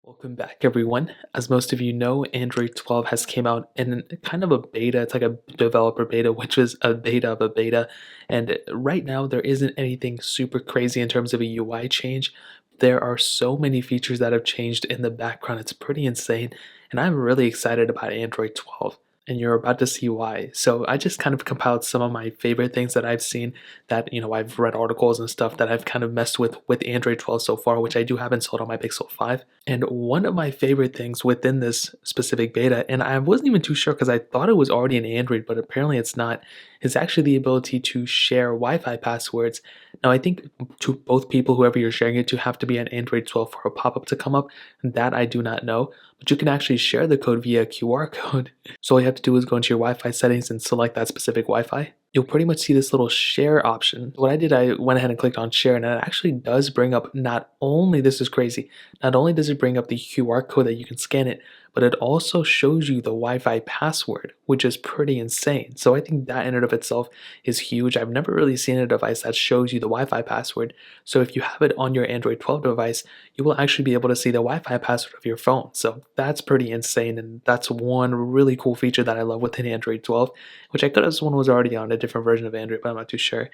Welcome back, everyone. As most of you know, Android 12 has came out in kind of a beta. It's like a developer beta, which is a beta of a beta. And right now, there isn't anything super crazy in terms of a UI change. There are so many features that have changed in the background. It's pretty insane. And I'm really excited about Android 12. And you're about to see why. So I just kind of compiled some of my favorite things that I've seen that, I've read articles and stuff that I've kind of messed with Android 12 so far, which I do have installed on my Pixel 5. And one of my favorite things within this specific beta, and I wasn't even too sure because I thought it was already in Android, but apparently it's not, is actually the ability to share Wi-Fi passwords. Now, I think to both people, whoever you're sharing it to, have to be on Android 12 for a pop-up to come up. That I do not know, but you can actually share the code via QR code. So all you have to do is go into your Wi-Fi settings and select that specific Wi-Fi. You'll pretty much see this little share option. What I did, I went ahead and clicked on share, and it actually does bring up not only, this is crazy, not only does it bring up the QR code that you can scan it, but it also shows you the Wi-Fi password, which is pretty insane. So I think that in and of itself is huge. I've never really seen a device that shows you the Wi-Fi password. So if you have it on your Android 12 device, you will actually be able to see the Wi-Fi password of your phone. So that's pretty insane, and that's one really cool feature that I love within Android 12, which I could have sworn was already on a different version of Android, but I'm not too sure.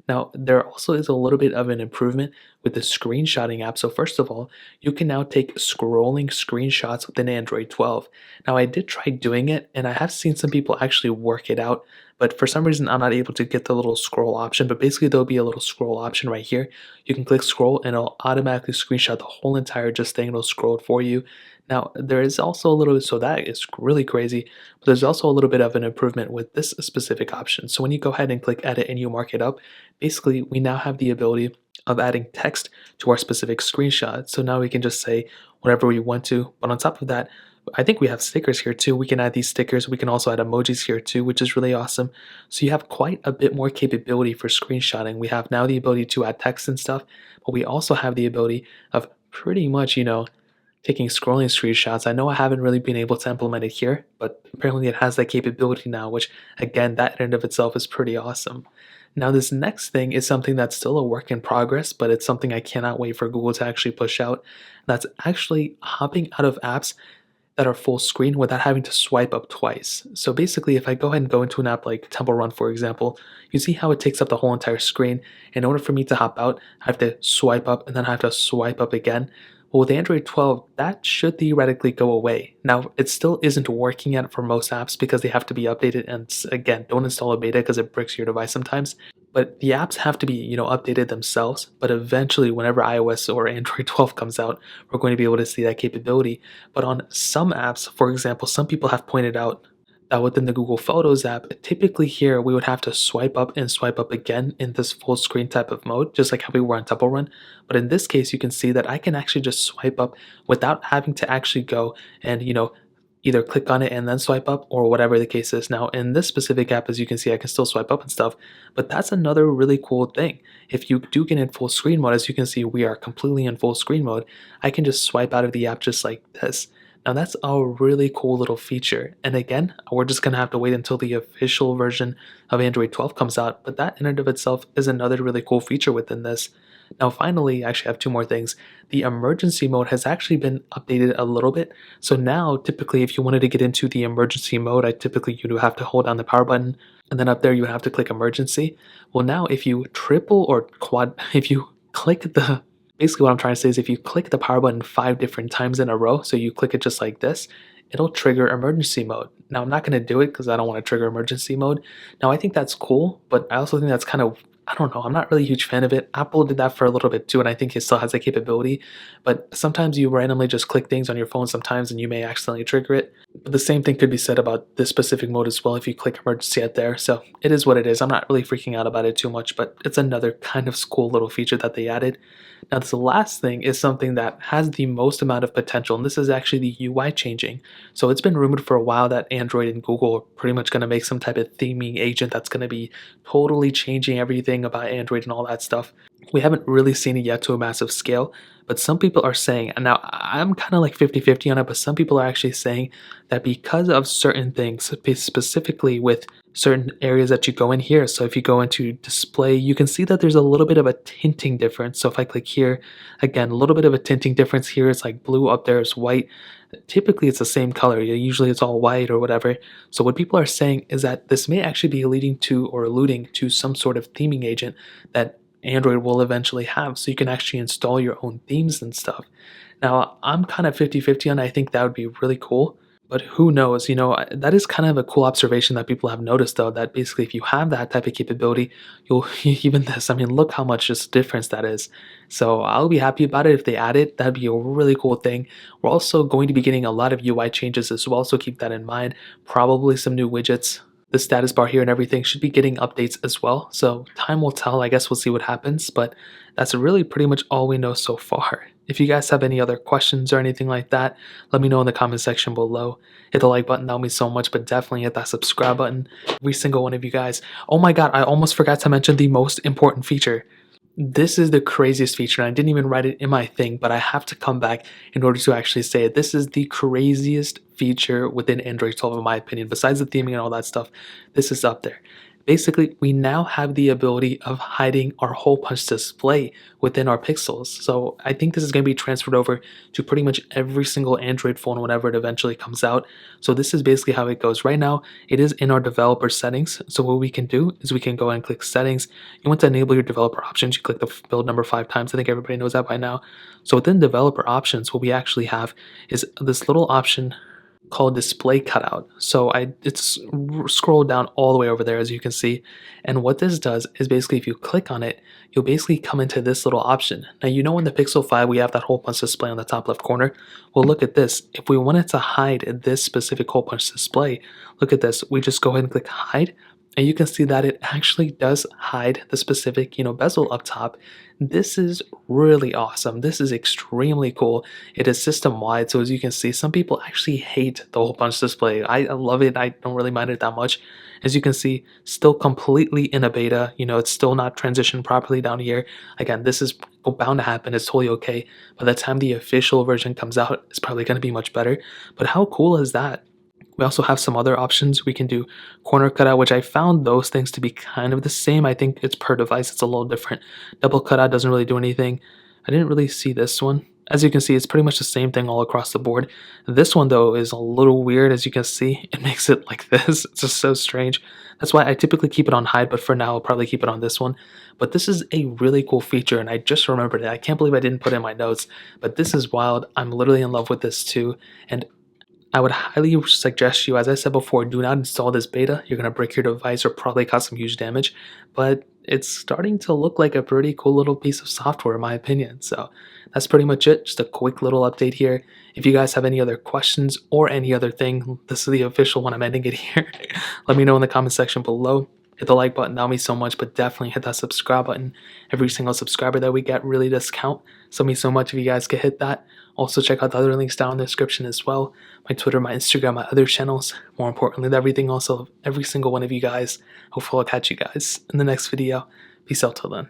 Now, there also is a little bit of an improvement with the screenshotting app. So first of all, you can now take scrolling screenshots within Android 12. Now, I did try doing it, and I have seen some people actually work it out, but for some reason, I'm not able to get the little scroll option. But basically, there'll be a little scroll option right here. You can click scroll, and it'll automatically screenshot the whole entire just thing. It'll scroll it for you. Now, there is also a little bit, so that is really crazy, but there's also a little bit of an improvement with this specific option. So when you go ahead and click edit and you mark it up, basically we now have the ability of adding text to our specific screenshot. So now we can just say whatever we want to, but on top of that, I think we have stickers here too. We can add these stickers. We can also add emojis here too, which is really awesome. So you have quite a bit more capability for screenshotting. We have now the ability to add text and stuff, but we also have the ability of pretty much, taking scrolling screenshots. I know I haven't really been able to implement it here, but apparently it has that capability now, which again, that in and of itself is pretty awesome. Now, this next thing is something that's still a work in progress, but it's something I cannot wait for Google to actually push out. That's actually hopping out of apps that are full screen without having to swipe up twice. So basically, if I go ahead and go into an app like Temple Run, for example, you see how it takes up the whole entire screen. In order for me to hop out, I have to swipe up and then I have to swipe up again. Well, with Android 12, that should theoretically go away. Now, it still isn't working yet for most apps because they have to be updated. And again, don't install a beta because it bricks your device sometimes. But the apps have to be, updated themselves. But eventually, whenever iOS or Android 12 comes out, we're going to be able to see that capability. But on some apps, for example, some people have pointed out that within the Google Photos app, typically here we would have to swipe up and swipe up again in this full screen type of mode, just like how we were on Temple Run. But in this case, you can see that I can actually just swipe up without having to actually go and, either click on it and then swipe up or whatever the case is. Now, in this specific app, as you can see, I can still swipe up and stuff, but that's another really cool thing. If you do get in full screen mode, as you can see, we are completely in full screen mode. I can just swipe out of the app just like this. Now that's a really cool little feature. And again, we're just gonna have to wait until the official version of Android 12 comes out, but that in and of itself is another really cool feature within this. Now finally, I actually have two more things. The emergency mode has actually been updated a little bit. So now typically if you wanted to get into the emergency mode, you do have to hold down the power button and then up there you have to click emergency. Well now if you triple or quad, if you click the basically what I'm trying to say is if you click the power button 5 different times in a row, so you click it just like this, it'll trigger emergency mode. Now I'm not going to do it because I don't want to trigger emergency mode. Now I think that's cool, but I also think that's kind of, I don't know, I'm not really a huge fan of it. Apple did that for a little bit too, and I think it still has that capability. But sometimes you randomly just click things on your phone sometimes and you may accidentally trigger it. But the same thing could be said about this specific mode as well if you click emergency out there. So it is what it is. I'm not really freaking out about it too much, but it's another kind of cool little feature that they added. Now this last thing is something that has the most amount of potential, and this is actually the UI changing. So it's been rumored for a while that Android and Google are pretty much going to make some type of theming agent that's going to be totally changing everything about Android and all that stuff. We haven't really seen it yet to a massive scale, but some people are saying, and now I'm kind of like 50-50 on it, but some people are actually saying that because of certain things, specifically with certain areas that you go in here. So if you go into display, you can see that there's a little bit of a tinting difference. So if I click here, again, a little bit of a tinting difference here. It's like blue, up there is white. Typically it's the same color. Usually it's all white or whatever. So what people are saying is that this may actually be leading to or alluding to some sort of theming agent that Android will eventually have. So you can actually install your own themes and stuff. Now, I'm kind of 50-50 on it. I think that would be really cool. But who knows? That is kind of a cool observation that people have noticed, though, that basically if you have that type of capability, you'll even this. I mean, look how much just difference that is. So I'll be happy about it if they add it. That'd be a really cool thing. We're also going to be getting a lot of UI changes as well, so keep that in mind. Probably some new widgets. The status bar here and everything should be getting updates as well. So time will tell. I guess we'll see what happens. But that's really pretty much all we know so far. If you guys have any other questions or anything like that, let me know in the comment section below. Hit the like button, that would mean so much, but definitely hit that subscribe button. Every single one of you guys. Oh my god, I almost forgot to mention the most important feature. This is the craziest feature, and I didn't even write it in my thing, but I have to come back in order to actually say it. This is the craziest feature within Android 12 in my opinion. Besides the theming and all that stuff, this is up there. Basically, we now have the ability of hiding our hole punch display within our pixels. So I think this is going to be transferred over to pretty much every single Android phone whenever it eventually comes out. So this is basically how it goes. Right now, it is in our developer settings. So what we can do is we can go and click settings. You want to enable your developer options. You click the build number 5 times. I think everybody knows that by now. So within developer options, what we actually have is this little option called display cutout. So it's scrolled down all the way over there, as you can see. And what this does is basically if you click on it, you'll basically come into this little option. Now, in the Pixel 5, we have that hole punch display on the top left corner. Well, look at this. If we wanted to hide this specific hole punch display, look at this. We just go ahead and click hide. And you can see that it actually does hide the specific, bezel up top. This is really awesome. This is extremely cool. It is system wide, so as you can see, some people actually hate the hole punch display. I love it. I don't really mind it that much. As you can see, still completely in a beta. It's still not transitioned properly down here. Again, this is bound to happen. It's totally okay. By the time the official version comes out, it's probably going to be much better. But how cool is that? We also have some other options. We can do corner cutout, which I found those things to be kind of the same. I think it's per device, it's a little different. Double cutout doesn't really do anything. I didn't really see this one. As you can see, it's pretty much the same thing all across the board. This one, though, is a little weird. As you can see, it makes it like this. It's just so strange. That's why I typically keep it on hide, but for now, I'll probably keep it on this one. But this is a really cool feature, and I just remembered it. I can't believe I didn't put it in my notes, but this is wild. I'm literally in love with this, too. And I would highly suggest you, as I said before, do not install this beta. You're going to break your device or probably cause some huge damage. But it's starting to look like a pretty cool little piece of software, in my opinion. So that's pretty much it. Just a quick little update here. If you guys have any other questions or any other thing, this is the official one. I'm ending it here. Let me know in the comment section below. Hit the like button, that would mean so much, but definitely hit that subscribe button. Every single subscriber that we get really does count. So it means so much if you guys could hit that. Also check out the other links down in the description as well. My Twitter, my Instagram, my other channels. More importantly, everything also, every single one of you guys. Hopefully I'll catch you guys in the next video. Peace out till then.